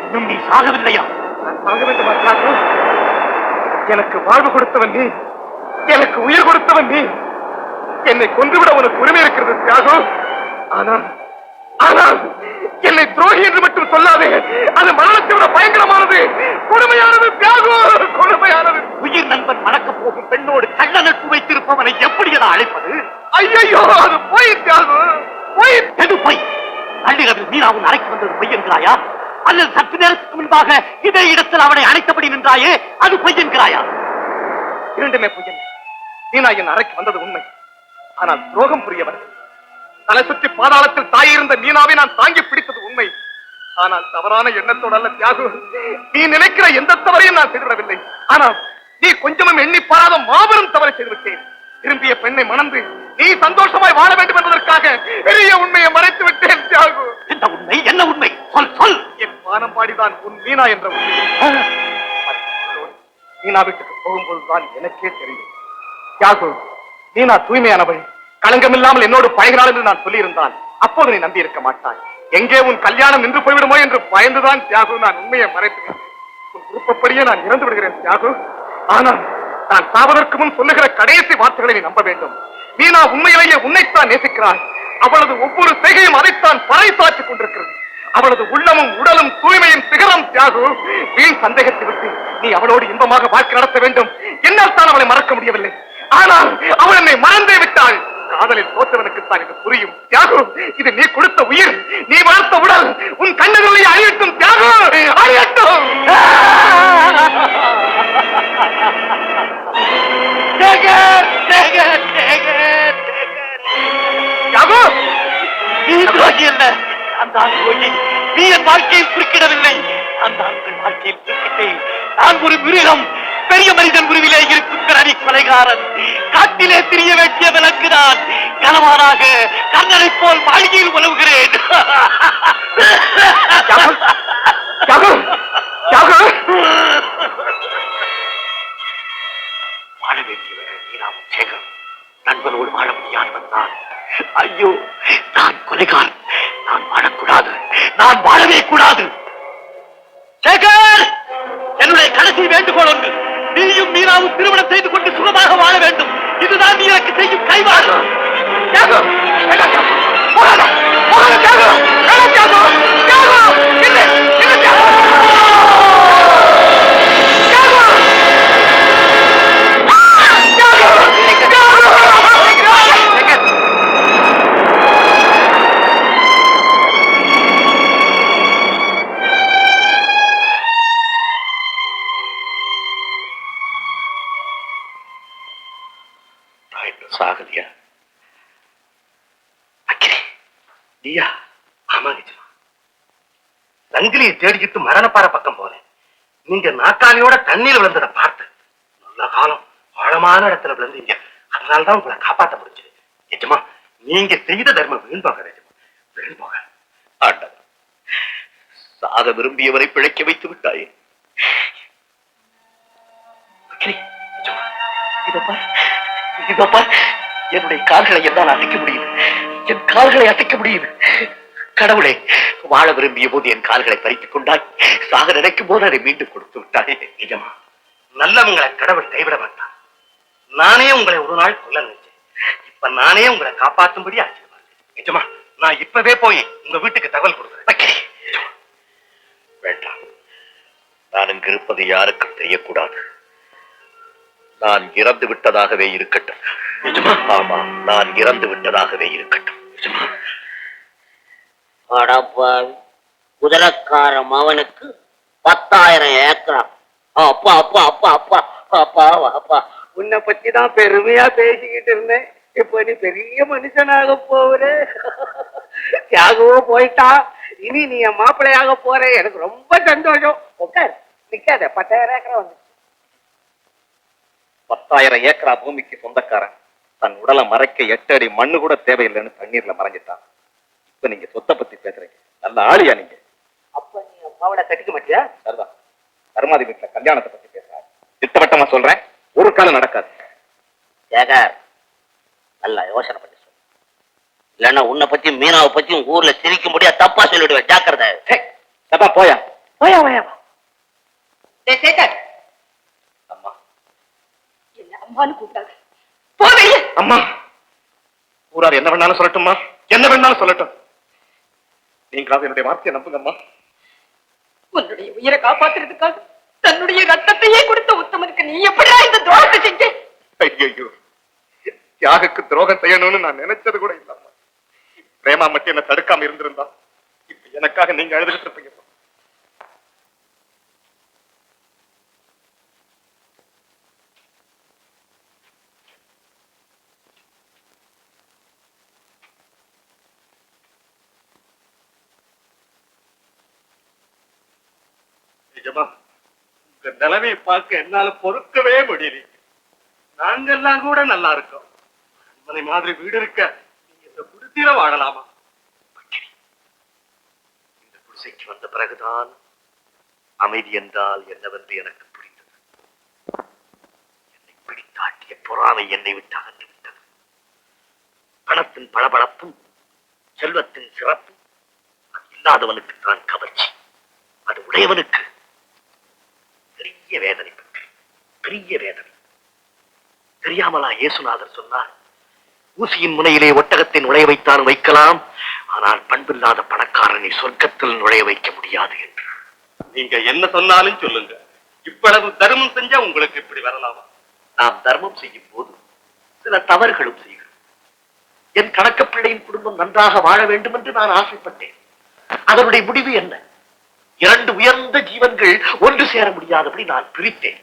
இன்னும் நீ சாகவில்லையா? நான் சாக வேண்டுமா தியாகு? எனக்கு வாழ்வு கொடுத்தவன் நீ, எனக்கு உயிர் கொடுத்தவன் நீ. என்னை கொன்றுவிட உனக்கு உரிமை இருக்கிறது தியாகு. ஆனால் ஆனால் என்னை துரோகி என்று மட்டும் சொல்லாதே. அது மரணத்தை விட பயங்கரமானது, கொடுமையானது தியாகு, கொடுமையானது. உயிர் நண்பன் மணக்கப் போகும் பெண்ணோடு கள்ள நட்பு வைத்திருப்பவனை எப்படி என அழைப்பது? ஐயோ, அது போய் தியாகு, போய். எது பொய்? நள்ளிரவில் மீனாவும் அழைத்து வந்தது பொய் என்கிறாயா? அல்லது சற்று நேரத்துக்கு முன்பாக இதே இடத்தில் அவனை அழைத்தபடி நின்றாயே, அது பொய் என்கிறாயா? இரண்டுமே பொய். மீனா என் அறைக்கு வந்தது உண்மை. ஆனால் துரோகம் புரியவர். தலை சுற்றி பாதாளத்தில் தாயிருந்த மீனாவை நான் தாங்கி பிடித்தது உண்மை. ஆனால் தவறான எண்ணத்தோடு அல்ல தியாகு. நீ நினைக்கிற எந்த தவறையும் நான் செய்துவிடவில்லை. ஆனால் நீ கொஞ்சமும் எண்ணி பாராத மாபெரும் தவறை செய்துவிட்டேன். விரும்பிய பெண்ணை மணந்து நீ சந்தோஷமாய் வாழ வேண்டும் என்பதற்காக பெரிய உண்மையை மறைத்து விட்டேன் தியாகு. இந்த உண்மை என்ன உண்மை? சொல் சொல். என் வானம் பாடிதான் உன் மீனா என்ற உண்மை. மீனா வீட்டுக்கு போகும்போதுதான் எனக்கே தெரியும் தியாகு, மீனா தூய்மையானவள், களங்கமில்லாமல் என்னோடு பழகினாள் என்று நான் சொல்லியிருந்தான். அப்போது நீ நம்பி இருக்க மாட்டாய். எங்கே உன் கல்யாணம் நின்று போய்விடுமோ என்று பயந்துதான் தியாகு நான் உண்மையை மறைத்து உன் விருப்பப்படியே நான் இறந்து விடுகிறேன் தியாகு. ஆனால் நான் சாவதற்கு முன் சொல்லுகிற கடைசி வார்த்தைகளை நீ நம்ப வேண்டும். மீனா உண்மையிலேயே உன்னைத்தான் நேசிக்கிறாள். அவளது ஒவ்வொரு செய்கையும் அதைத்தான் பறைசாற்றிக் கொண்டிருக்கிறது. அவளது உள்ளமும் உடலும் தூய்மையும் சிகரம் தியாகு. வீண் சந்தேகத்தை விட்டு நீ அவளோடு இன்பமாக வாழ்க்கை நடத்த வேண்டும். என்னால் தான் அவளை மறக்க முடியவில்லை. ஆனால் அவள் என்னை மறந்தே விட்டாள். காதலில் தோற்றவனுக்குத்தான் இது புரியும் தியாகு. இது நீ கொடுத்த உயிர், நீ வளர்த்த உடல், உன் கண்ணுகளை அழியட்டும் தியாகு, அழியட்டும். தியாகு, நீ துரோகி அல்ல. அந்த துரோகி நீ என் வாழ்க்கையில் குறுக்கிடவில்லை. அந்த ஆண்கள் வாழ்க்கையில் குறுக்கிட்டேன். நான் ஒரு மிருகம், பெரிய மனிதன் உருவிலே இருக்கும் பிறவி கொலைகாரன். காட்டிலே திரிய வேண்டிய விலங்கு நான். கணவனாக கண்ணனை போல் மாளிகையில் உலவுகிறேன். வாழ வேண்டியவர்கள் மீனாவும் சேகர் நண்பனோடு வாழ முடியாதவன் நான். ஐயோ, நான் கொலைகாரன். நான் வாழக்கூடாது, நான் வாழவே கூடாது. சேகர், என்னுடைய கடைசி வேண்டுகோள் ஒன்று. நீயும் மீனாவும் திருமணம் செய்து கொண்டு சுகமாக வாழ வேண்டும். இதுதான் நீ எனக்கு செய்யும் கைவாறு. சாகலியா? நீயா? ஆமா நிஜமா. சங்கிலியை தேடிக்கிட்டு மரணப்பாற பக்கம் போனேன். நீங்க நாக்காளியோட தண்ணீர் விழுந்ததை பார்த்து நல்ல காலம் ஆழமான இடத்துல விழுந்தீங்க. அதனால்தான் உங்களை காப்பாற்ற முடிஞ்சது. நிஜமா நீங்க செய்த தர்மம் வீண் போக. நிஜமா வீண் போக. ஆண்டவன், சாக விரும்பியவரை பிழைக்க வைத்து விட்டாயே. இதப்பா, என்னுடைய கால்களை என்னால் அசைக்க முடியுது. என் கால்களை அசைக்க முடியுது. கடவுளே, வாழ விரும்பிய போது என் கால்களை பறித்துக் கொண்டாய். சாக நினைக்கும் போது அதை மீண்டும் கொடுத்து விட்டாயே. நிஜமா நல்லவங்களை கடவுள் கைவிட மாட்டான். நானே உங்களை ஒரு நாள் கொல்ல நினைச்சேன். இப்ப நானே உங்களை காப்பாற்றும்படி ஆச்சரியமா. நிஜமா நான் இப்பவே போய் உங்க வீட்டுக்கு தகவல் கொடுக்குறேன். வேண்டாம், நான் இங்கு இருப்பது யாருக்கும் தெரியக்கூடாது. நான் இறந்து விட்டதாகவே இருக்கட்டும். நிஜமா? ஆமா, நான் இறந்து விட்டதாகவே இருக்கட்டும். நிஜமா? குதிரைக்கார மவனுக்கு 10,000 ஏக்கரா? அப்பா அப்பா அப்பா அப்பா அப்பா அப்பா, உன்னை பத்தி தான் பெருமையா பேசிக்கிட்டு இருந்தேன். இப்ப நீ பெரிய மனுஷனாக போற. தியாகவோ போயிட்டா, இனி நீ என் மாப்பிள்ளையாக போற. எனக்கு ரொம்ப சந்தோஷம். உட்கார், நிக்காத. 10,000 ஏக்கரா வந்து 10,000 ஏக்கரா பூமிக்கு சொந்தக்காரன் தன் உடலை மறைக்க 8 அடி மண்ணு கூட தேவையில்லைன்னு தண்ணீர்ல மறைஞ்சிட்டான். இப்ப நீங்க சொத்தை பத்தி பேசுறீங்க. நல்ல ஆளியா நீங்க? அப்ப நீ அம்மாவோட கட்டிக்க மாட்டியா? சரிதான். கருமாதி வீட்டுல கல்யாணத்தை பத்தி பேசுறாரு. திட்டவட்டமா சொல்றேன், ஒரு காலம் நடக்காது. ஏகர், நல்லா யோசனை பண்ணி சொல்லு. இல்லன்னா உன்னை பத்தி மீனாவை பத்தியும் ஊர்ல சிரிக்க முடியாது தப்பா சொல்லிடுவேன். ஜாக்கிரதை. தப்பா போயா போயா போயா. சேகர், அம்மா என்ன அம்மான்னு கூப்பிட்டாங்க. போவே. அம்மா ஊரார் என்ன வேணாலும் சொல்லட்டும்மா, என்ன வேணாலும் சொல்லட்டும். நீங்களாவது என்னுடைய வார்த்தையை நம்புங்கம்மா. உன்னுடைய உயிரை காப்பாத்துறதுக்காக தன்னுடைய ரத்தத்தையே கொடுத்த உத்தமனுக்கு நீ எப்படியா இந்த துரோகத்தை செஞ்ச? ஐயோ, தியாகுக்கு துரோகம் செய்யணும்னு நான் நினைச்சது கூட இல்லம்மா. பிரேமா மட்டும் என்ன தடுக்காம இருந்திருந்தா இப்ப எனக்காக நீங்க அழுதுகிட்டு இருப்பீங்க. நிஜமா உங்க நிலைமையை பார்க்க என்னால பொறுக்கவே முடியல. நாங்கெல்லாம் கூட நல்லா இருக்கோம். மனை மாதிரி வீடு இருக்க நீங்க இந்த குடிசையில வாழலாமா? இந்த குடிசைக்கு வந்த பிறகுதான் அமைதி என்றால் என்னவென்று எனக்கு புரிந்தது. என்னை பிடித்தாட்டிய பொறாமை என்னை விட்டு அகன்று விட்டது. பணத்தின் பளபளப்பும் செல்வத்தின் சிறப்பும் அது இல்லாதவனுக்கு தான் கவர்ச்சி, அது உடையவனுக்கு பெரிய வேதனை, பெரிய வேதனை. தெரியாமலா இயேசுநாதர் சொன்னார், ஊசியின் முனையிலே ஒட்டகத்தை நுழைய வைத்தான் வைக்கலாம், ஆனால் பண்பில்லாத பணக்காரனை சொர்க்கத்தில் நுழைய வைக்க முடியாது என்று. நீங்க என்ன சொன்னாலும் சொல்லுங்க, இவ்வளவு தர்மம் செஞ்சா உங்களுக்கு இப்படி வரலாமா? நாம் தர்மம் செய்யும் போது சில தவறுகளும் செய்கிறோம். என் கணக்க பிள்ளையின் குடும்பம் நன்றாக வாழ வேண்டும் என்று நான் ஆசைப்பட்டேன். அதனுடைய முடிவு என்ன? 2 உயர்ந்த ஜீவன்கள் ஒன்று சேர முடியாதபடி நான் பிரித்தேன்.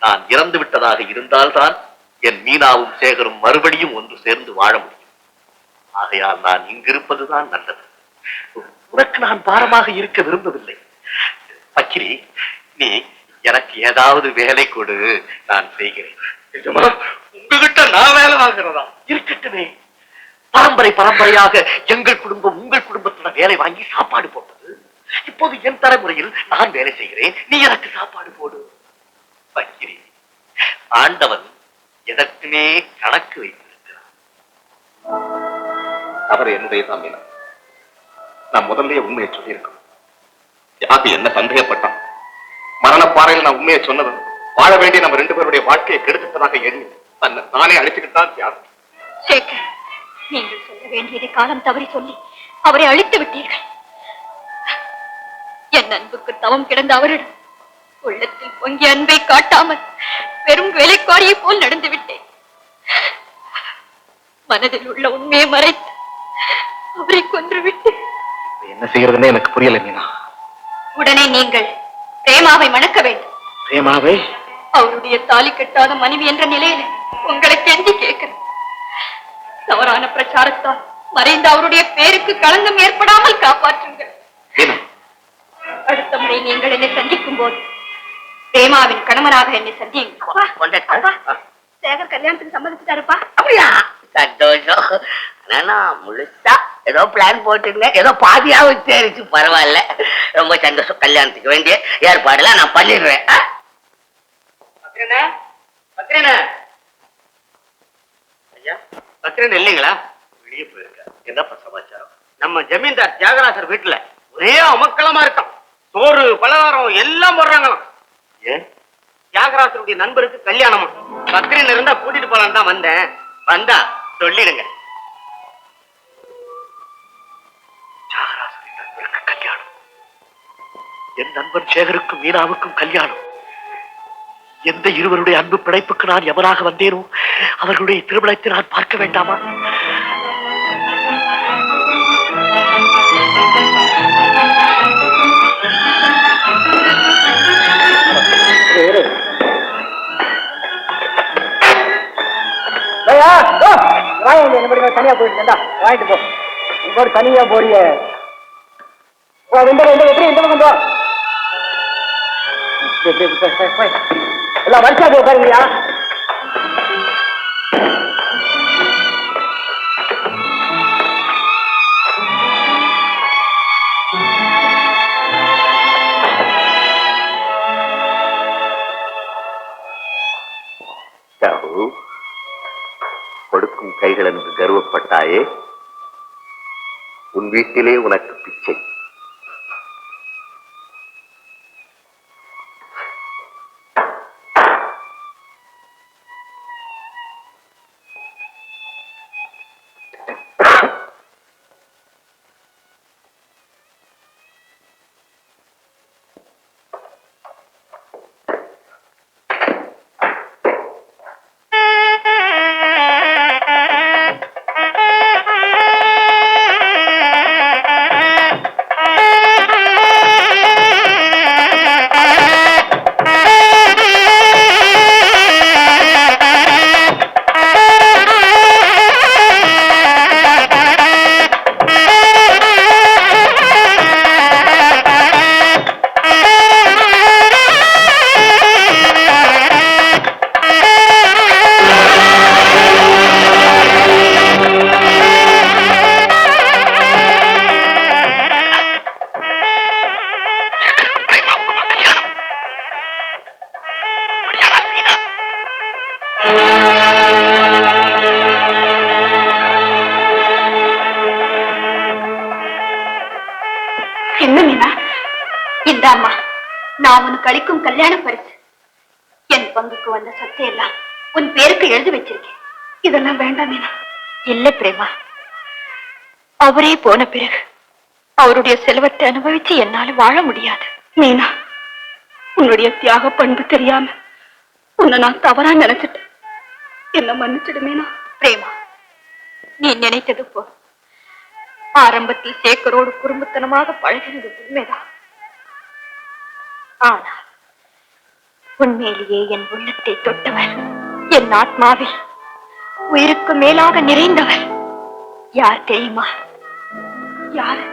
நான் இறந்து விட்டதாக இருந்தால்தான் என் மீனாவும் சேகரும் மறுபடியும் ஒன்று சேர்ந்து வாழ முடியும். ஆகையால் நான் இங்கிருப்பதுதான் நல்லது. உனக்கு நான் பாரமாக இருக்க விரும்பவில்லை. பக்கிரி, நீ எனக்கு ஏதாவது வேலை கொடு, நான் செய்கிறேன். உங்ககிட்ட நான் வேலை வாங்குறதா? இருக்கட்டுமே. பரம்பரை பரம்பரையாக எங்கள் குடும்பம் உங்கள் குடும்பத்துல வேலை வாங்கி சாப்பாடு போட்டது. இப்போது என் தலைமுறையில் நான் வேலை செய்கிறேன், நீ எனக்கு சாப்பாடு போடு. பக்கிரி, ஆண்டவன் எதற்குமே கணக்கு வைத்திருக்கிறான். அவர் என்னுடைய தான். நான் முதல்ல உண்மையை சொல்லியிருக்கோம். யாருக்கு என்ன சந்தேகப்பட்டான்? மரணப்பாறையில் நான் உண்மையை சொன்னது வாழ வேண்டிய நம்ம 2 பேருடைய வாழ்க்கையை கெடுத்ததாக எண்ணி தன்னை நானே அழிச்சுக்கிட்டான் தியாகம். சேகர், நீங்கள் சொல்ல வேண்டியதை காலம் தவறி சொல்லி அவரை அழித்து விட்டீர்கள். என் அன்புக்கு தவம் கிடந்த அவரிடம் உள்ளத்தில் பொங்கிய அன்பை காட்டாமல் வெறும் வேலைக்காரியை போல் நடந்து விட்டேன். மனதில் உள்ள உண்மையை மறைத்து அவரை கொன்று விட்டு என்ன செய்யறதுன்னு எனக்கு புரியல மீனா. உடனே நீங்கள் பிரேமாவை மணக்க வேண்டும். பிரேமாவை? அவருடைய தாலி கட்டாத மனைவி என்ற நிலையில உங்களை கெஞ்சி கேட்கிறேன். தவறான பிரச்சாரத்தால் மறைந்த அவருடைய பேருக்கு களங்கம் ஏற்படாமல் காப்பாற்றுங்கள். அடுத்த முறை நீங்கள் என்னை சந்திக்கும் போது பிரேமாவின் கணவனாக என்னை சந்தியுங்கள். சேகர் கல்யாணத்துக்கு சம்மதிச்சுட்டாருப்பா. அப்படியா? சந்தோஷம். ஆனா முழுசா ஏதோ பிளான் போட்டுருந்தேன், ஏதோ பாதியாவும் தெரிச்சு. பரவாயில்ல, ரொம்ப சந்தோஷம். கல்யாணத்துக்கு வேண்டிய ஏற்பாடுலாம் நான் பண்ணிடுறேன். பத்திரன் இல்லைங்களா? வெளியே போயிருக்க. என்னப்பா சமாச்சாரம்? நம்ம ஜமீன்தார் தியாகராசர் வீட்டுல ஒரே அமக்களமா இருக்கான். சோறு பலகாரம் எல்லாம் போடுறாங்களாம். ஏன்? தியாகராசருடைய நண்பருக்கு கல்யாணமா. பத்திரன் இருந்தா கூட்டிட்டு போலாம் தான் வந்தேன். வந்தா சொல்லிடுங்க. தியாகராசரின் நண்பருக்கு கல்யாணம். என் நண்பன் சேகருக்கும் மீனாவுக்கும் கல்யாணம். எந்த இருவருடைய அன்பு பிழைப்புக்கு நான் எவராக வந்தேனோ அவர்களுடைய திருமணத்தை நான் பார்க்க வேண்டாமா? தனியா போயிட்டு வாங்கிட்டு போ. இங்கோடு தனியா போறிய எல்லாம் வருஷா போ பாருங்கயா. கொடுக்கும் கைகள் எனக்கு கர்வப்பட்டு தாயே, உன் வீட்டிலே உனக்கு பிச்சை. என்ன மீனா? இந்தாம்மா, நான் உனக்கு அளிக்கும் கல்யாண பரிசு. என் பங்குக்கு வந்த சொத்தை எல்லாம் உன் பேருக்கு எழுதி வச்சிருக்கேன். இதெல்லாம் வேண்டாம் மீனா. இல்ல பிரேமா, அவரே போன பிறகு அவருடைய செல்வத்தை அனுபவிச்சு என்னால வாழ முடியாது. மீனா, உன்னுடைய தியாக பண்பு தெரியாம உன்னை நான் தவறா நினைச்சிட்டேன். என்ன மன்னிச்சிடு மீனா. பிரேமா, நீ நினைத்தது போ. ஆரம்பத்தில் சேக்கரோடு குறும்புத்தனமாக பழகினது உண்மைதான். ஆனா உண்மையிலேயே என் உள்ளத்தை தொட்டவர், என் ஆத்மாவில் உயிருக்கு மேலாக நிறைந்தவர் யார் தெரியுமா? யார்?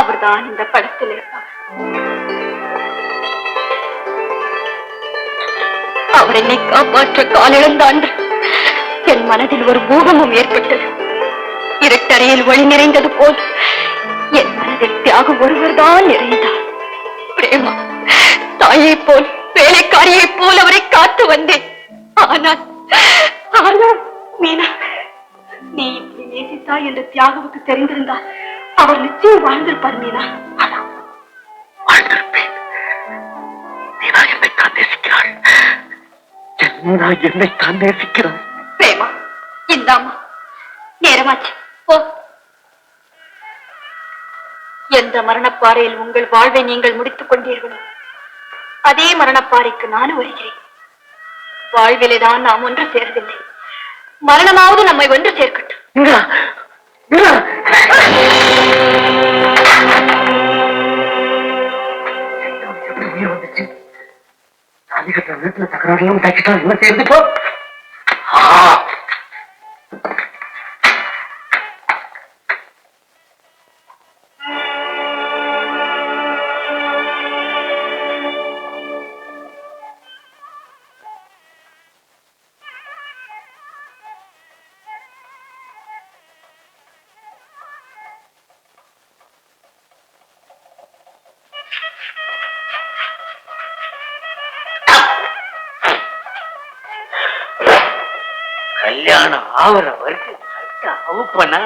அவர்தான் இந்த படத்தில் இருப்பவர். அவர் என்னை காப்பாற்ற காலிழந்தாண்டு என் மனதில் ஒரு பூகமும் ஏற்பட்டது. இருட்டறையில் ஒளி நிறைந்தது போல் என் மனதில் தியாகம் ஒருவர்தான் நிறைந்தார். பிரேமா, தாயை போல் வேலைக்காரியை போல் அவரை காத்து வந்தேன். ஆனால் மீனா, நீ இப்படி நேசித்தாய் என்று தியாகவுக்கு தெரிந்திருந்தால் அவர் நிச்சயம் வாழ்ந்திருப்பார். மீனா, வாழ்ந்திருப்பேன். மீனா என்னைத்தான் நேசிக்கிறாள். மீனா என்னைத்தான் நேசிக்கிறாள். பிரேமா, இந்தாமா, நேரமாச்சு, போ. எந்த மரணப்பாறையில் உங்கள் வாழ்வை நீங்கள் முடித்துக் கொண்டீர்களோ அதே மரணப்பாறைக்கு நானும் வருகிறேன். வாழ்விலேதான் நாம் ஒன்று சேரவில்லை, மரணமாவது நம்மை ஒன்று சேர்க்கட்டும். உயிர் வந்துச்சு. வீட்டுல தகராறுலாம் தைச்சிட்டா என்ன சேர்ந்து போ. கல்யாணம் ஆவற வரைக்கும் அவுப்பனா?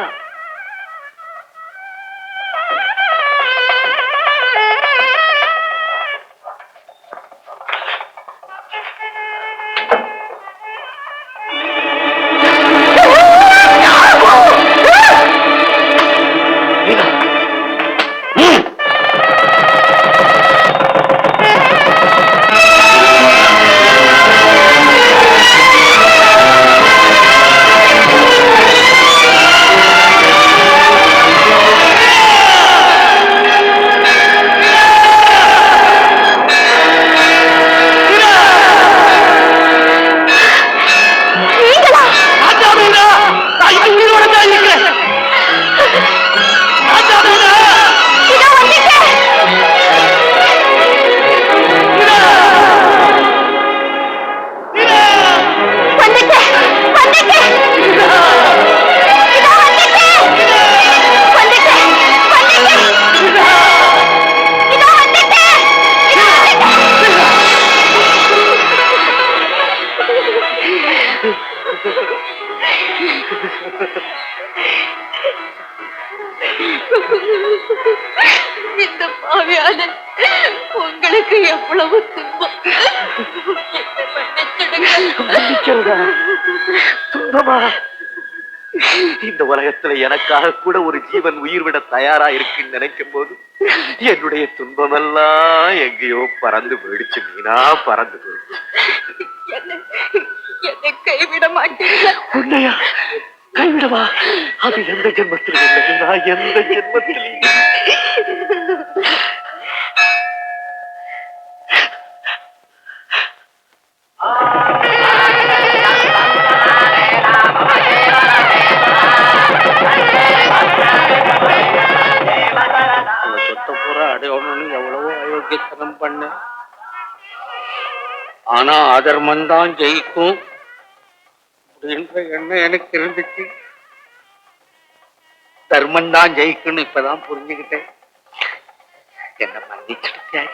இந்த பாவியான உங்களுக்கு எவ்வளவு துன்பம். என்னை மன்னிச்சிடுங்கள். மன்னிக்கிறதா? துன்பமா? இந்த உலகத்துல எனக்காக கூட ஒரு ஜீவன் உயிர் விட தயாரா இருக்குன்னு நினைக்கும் போது என்னுடைய துன்பமெல்லாம் எங்கேயோ பறந்து போயிடுச்சு. மீனா பறந்து போயிடுச்சு. என்னை கைவிட மாட்டீங்களா? உன்னையா கைவிடவா? அது எந்த ஜென்மத்தில் இல்லை. நான் எந்த ஜென்மத்தில் அடையணும்னு எவ்வளவோ அயோக்கியத்தனம் பண்ண, ஆனா அதர்மம் தான் ஜெயிக்கும் அப்படின்ற எண்ணம் எனக்கு இருந்துச்சு. தர்மம் தான் ஜெயிக்கும்னு இப்பதான் புரிஞ்சுக்கிட்டேன். என்ன மன்னிச்சிருக்காய்.